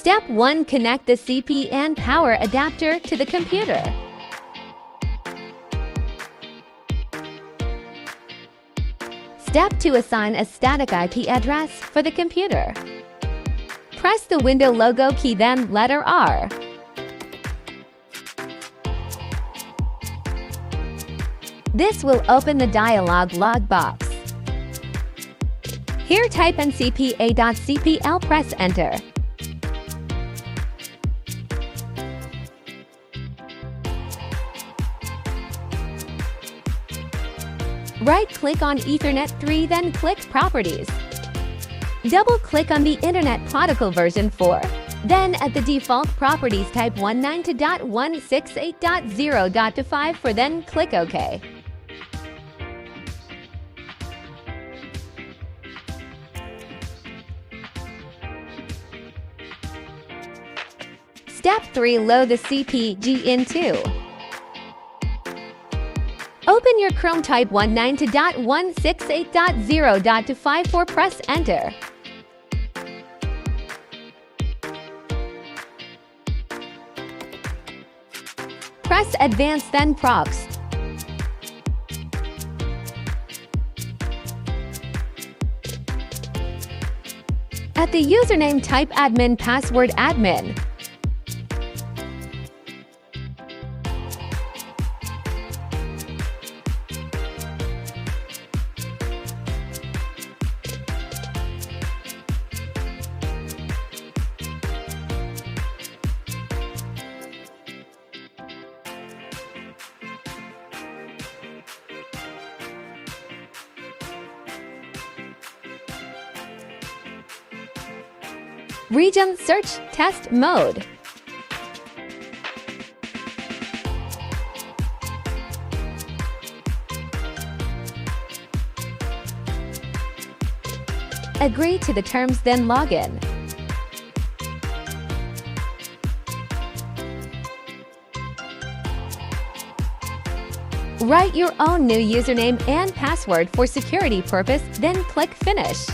Step 1. Connect the CPE and power adapter to the computer. Step 2. Assign a static IP address for the computer. Press the window logo key, then letter R. This will open the dialog log box. Here type in cpa.cpl, press enter. Right-click on Ethernet 3, then click Properties. Double-click on the Internet Protocol version 4. Then at the default properties type 192.168.0.5 then click OK. Step 3. Load the CPE into. Open your Chrome, type 192.168.0.254, press enter. Press Advanced, then Props. At the username type admin, password admin. Region Search Test Mode. Agree to the terms, then log in. Write your own new username and password for security purpose, then click Finish.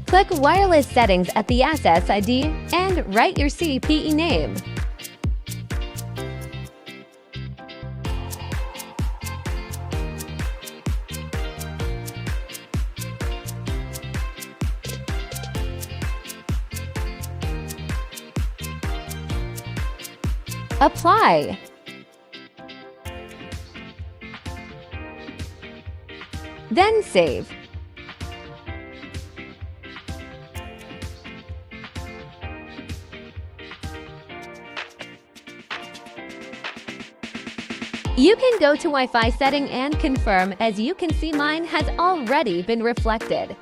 Click Wireless Settings at the SSID and write your CPE name. Apply. Then save. You can go to Wi-Fi setting and confirm, as you can see mine has already been reflected.